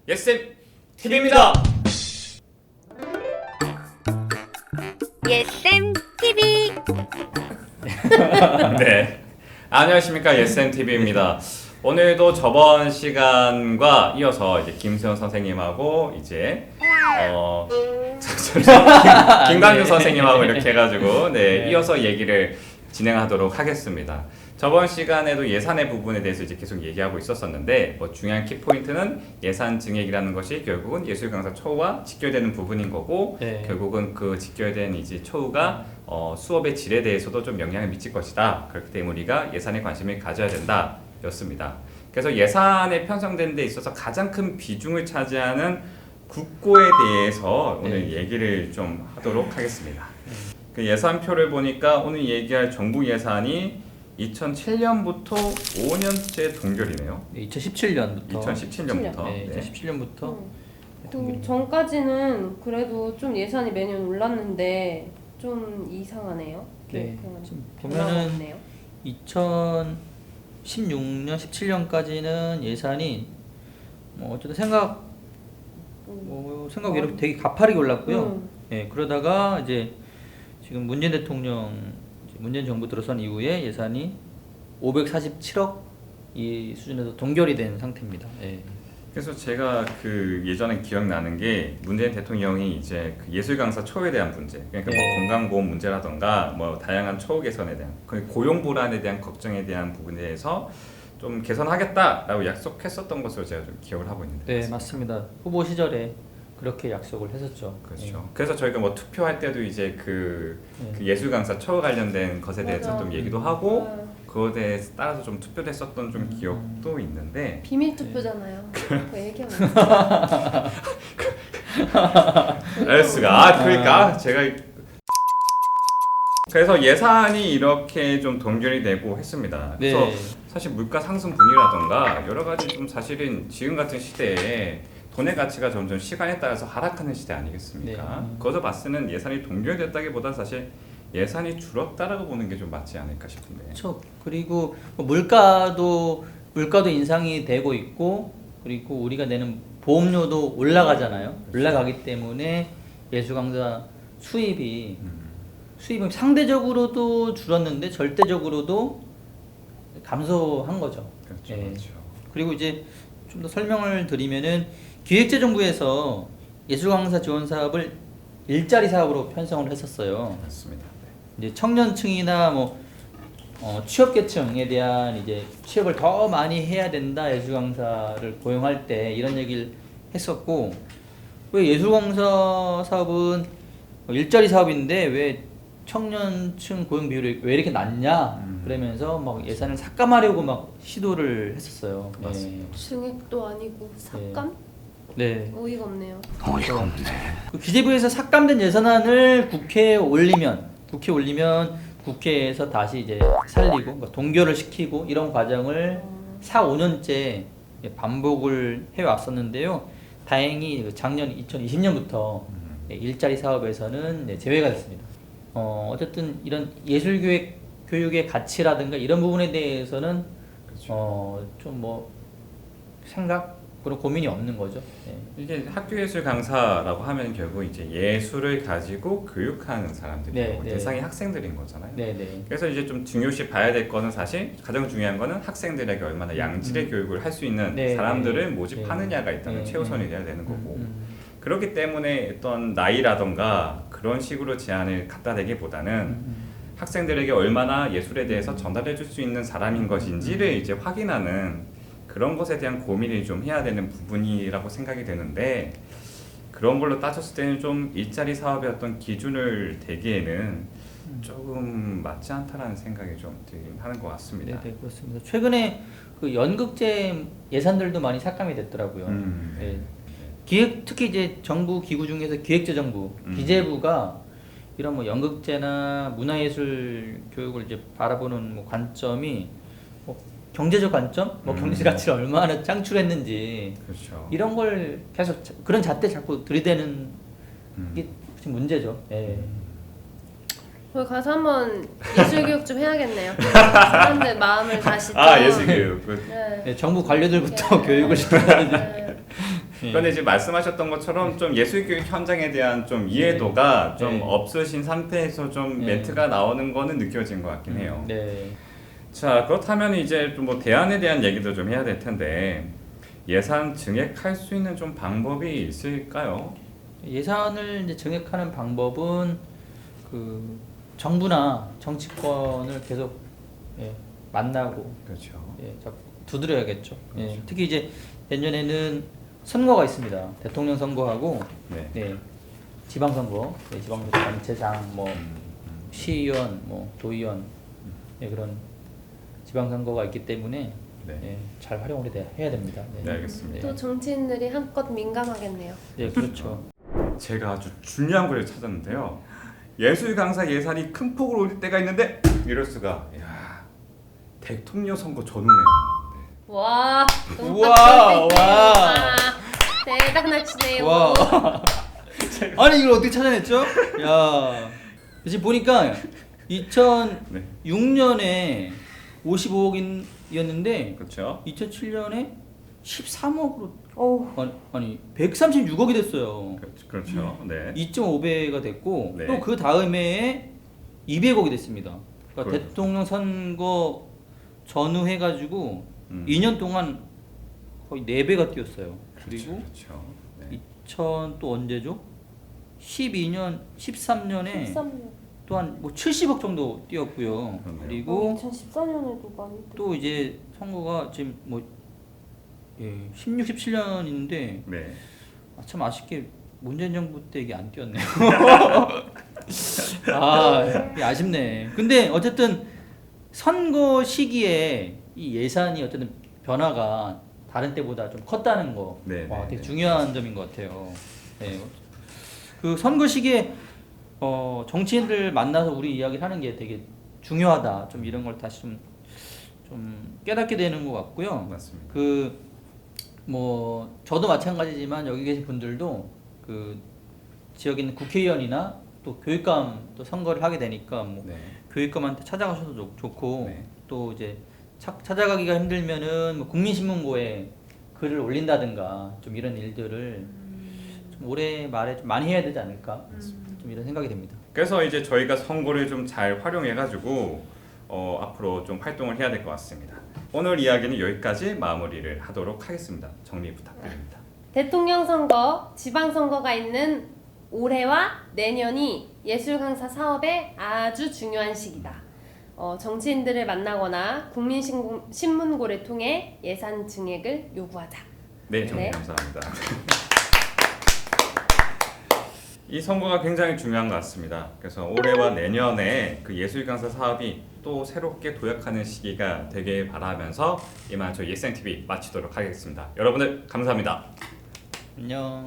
예쌤 TV입니다. 예쌤 TV. 네, 안녕하십니까, 예쌤 TV입니다. 오늘도 저번 시간과 이어서 이제 김수현 선생님하고 이제 김강준 선생님하고 이렇게 해가지고 이어서 얘기를 진행하도록 하겠습니다. 저번 시간에도 예산의 부분에 대해서 이제 계속 얘기하고 있었었는데 중요한 키포인트는 예산 증액이라는 것이 결국은 예술 강사 처우와 직결되는 부분인 거고 결국은 그 직결된 이제 처우가 수업의 질에 대해서도 좀 영향을 미칠 것이다. 그렇기 때문에 우리가 예산에 관심을 가져야 된다 였습니다. 그래서 예산에 편성되는 데 있어서 가장 큰 비중을 차지하는 국고에 대해서 오늘 얘기를 좀 하도록 하겠습니다. 그 예산표를 보니까 오늘 얘기할 정부 예산이 2007년부터 5년째 동결이네요. 2017년부터. 2017년부터. 네, 2017년부터. 그 전까지는 그래도 좀 예산이 매년 올랐는데 좀 이상하네요. 네. 지금 보면은 2016년, 17년까지는 예산이 어쨌든 생각외로 되게 가파르게 올랐고요. 예, 그러다가 이제 지금 문재인 대통령, 문재인 정부 들어선 이후에 예산이 547억 이 수준에서 동결이 된 상태입니다. 예. 그래서 제가 그 예전에 기억나는 게 문재인 대통령이 이제 그 예술 강사 처우에 대한 문제, 그러니까 뭐 건강보험 문제라던가 뭐 다양한 처우 개선에 대한 고용 불안에 대한 걱정에 대한 부분에 대해서 좀 개선하겠다라고 약속했었던 것으로 제가 좀 기억을 하고 있는데. 네, 맞습니다. 후보 시절에 그렇게 약속을 했었죠. 그렇죠. 그래서 저희가 뭐 투표할 때도 이제 그 예술 강사 처우 관련된 것에 대해서 좀 얘기도 하고 그거에 따라서 좀 투표를 했었던 좀 기억도 있는데 비밀 투표잖아요. 그 얘기하면 알 수가. 그러니까 제가 그래서 예산이 이렇게 좀 동결이 되고 했습니다. 그래서 사실 물가 상승 분위기라던가 여러 가지 좀 사실은 지금 같은 시대에 돈의 가치가 점점 시간에 따라서 하락하는 시대 아니겠습니까? 거기서 봤을 때는 예산이 동결됐다기보다 사실 예산이 줄었다라고 보는 게 좀 맞지 않을까 싶은데. 그렇죠. 그리고 물가도 인상이 되고 있고, 그리고 우리가 내는 보험료도 올라가잖아요. 올라가기 때문에 예술 강사 수입은 상대적으로도 줄었는데 절대적으로도 감소한 거죠. 그렇죠. 예. 그렇죠. 그리고 이제 좀 더 설명을 드리면은 기획재정부에서 예술 강사 지원 사업을 일자리 사업으로 편성을 했었어요. 맞습니다. 이제 청년층이나 취업계층에 대한 이제 취업을 더 많이 해야 된다, 예술 강사를 고용할 때 이런 얘기를 했었고, 왜 예술 강사 사업은 일자리 사업인데 왜 청년층 고용 비율이 왜 이렇게 낮냐 그러면서 막 예산을 삭감하려고 막 시도를 했었어요. 맞습니다. 증액도 아니고 삭감? 네. 어이가 없네요. 그 기재부에서 삭감된 예산안을 국회에 올리면 국회에서 다시 이제 살리고, 그러니까 동결을 시키고 이런 과정을 4, 5년째 반복을 해왔었는데요. 다행히 작년 2020년부터 일자리 사업에서는 제외가 됐습니다. 어쨌든 이런 예술교육의 가치라든가 이런 부분에 대해서는 좀 생각 그런 고민이 없는 거죠. 이게 학교예술 강사라고 하면 결국 이제 예술을 가지고 교육하는 사람들이고 대상이 학생들인 거잖아요. 그래서 이제 좀 중요시 봐야 될 거는 사실 가장 중요한 거는 학생들에게 얼마나 양질의 교육을 할 수 있는 사람들을 모집하느냐가 일단은 최우선이 돼야 되는 거고 그렇기 때문에 어떤 나이라던가 그런 식으로 제한을 갖다 대기보다는 학생들에게 얼마나 예술에 대해서 전달해 줄 수 있는 사람인 것인지를 이제 확인하는 그런 것에 대한 고민을 좀 해야 되는 부분이라고 생각이 되는데 그런 걸로 따졌을 때는 좀 일자리 사업의 어떤 기준을 대기에는 조금 맞지 않다라는 생각이 좀 들긴 하는 것 같습니다. 네, 그렇습니다. 최근에 그 연극제 예산들도 많이 삭감이 됐더라고요. 특히 이제 정부 기구 중에서 기획재정부, 기재부가 이런 연극제나 문화예술 교육을 이제 바라보는 관점이 경제적 관점, 경제 가치를 얼마나 창출했는지 이런 걸 계속 그런 잣대 자꾸 들이대는 게 문제죠. 거기 가서 한번 예술교육 좀 해야겠네요. 사람들 마음을 다시 좀. 예술교육. 정부 관료들부터 교육을 시켜야 되는데. 그런데 이제 말씀하셨던 것처럼 좀 예술교육 현장에 대한 좀 이해도가 좀 없으신 상태에서 좀 멘트가 나오는 거는 느껴진 것 같긴 해요. 자, 그렇다면 이제 좀 뭐 대안에 대한 얘기도 좀 해야 될 텐데 예산 증액할 수 있는 좀 방법이 있을까요? 예산을 이제 증액하는 방법은 그 정부나 정치권을 계속 만나고 그렇죠. 자꾸 두드려야겠죠. 그렇죠. 특히 이제 내년에는 선거가 있습니다. 대통령 선거하고 지방선거, 지방자치단체장, 뭐 시의원, 뭐 도의원 그런 지방선거가 있기 때문에 잘 활용을 해야 됩니다. 네, 알겠습니다. 또 정치인들이 한껏 민감하겠네요. 네, 그렇죠. 제가 아주 중요한 걸 찾았는데요. 예술 강사 예산이 큰 폭으로 올 때가 있는데 이럴 수가. 야, 대통령 선거 전후네요. 와, 와. 대박 나치네요. 와. 아니 이걸 어떻게 찾아냈죠? 야, 지금 보니까 2006년에 55억이었는데, 그렇죠. 2007년에 13억으로 아니 136억이 됐어요. 그렇죠. 네. 2.5배가 됐고 또 그 다음에 200억이 됐습니다. 그러니까 대통령 선거 전후 해가지고 2년 동안 거의 4배가 뛰었어요. 그리고 2000 또 언제죠? 12년, 13년에 또한 뭐 70억 정도 뛰었고요. 그리고 2014년에도 많이 또 이제 선거가 지금 뭐 16, 17년인데 참 아쉽게 문재인 정부 때 이게 안 뛰었네요. 이게 아쉽네. 근데 어쨌든 선거 시기에 이 예산이 어쨌든 변화가 다른 때보다 좀 컸다는 거, 되게 중요한 점인 것 같아요. 그 선거 시기에 정치인들 만나서 우리 이야기를 하는 게 되게 중요하다. 좀 이런 걸 다시 좀 깨닫게 되는 것 같고요. 맞습니다. 뭐 저도 마찬가지지만 여기 계신 분들도 그 지역에 있는 국회의원이나 또 교육감 또 선거를 하게 되니까 뭐 교육감한테 찾아가셔도 좋고 또 이제 찾아가기가 힘들면은 뭐 국민신문고에 글을 올린다든가 좀 이런 일들을 좀 올해 말에 좀 많이 해야 되지 않을까 좀 이런 생각이 됩니다. 그래서 이제 저희가 선거를 좀 잘 활용해가지고 앞으로 좀 활동을 해야 될 것 같습니다. 오늘 이야기는 여기까지 마무리를 하도록 하겠습니다. 정리 부탁드립니다. 대통령 선거, 지방 선거가 있는 올해와 내년이 예술 강사 사업에 아주 중요한 시기다. 정치인들을 만나거나 국민신문고를 통해 예산 증액을 요구하자. 네, 정리 감사합니다. 이 선거가 굉장히 중요한 것 같습니다. 그래서 올해와 내년에 그 예술 강사 사업이 또 새롭게 도약하는 시기가 되길 바라면서 이만 저희 예스엔TV 마치도록 하겠습니다. 여러분들 감사합니다. 안녕.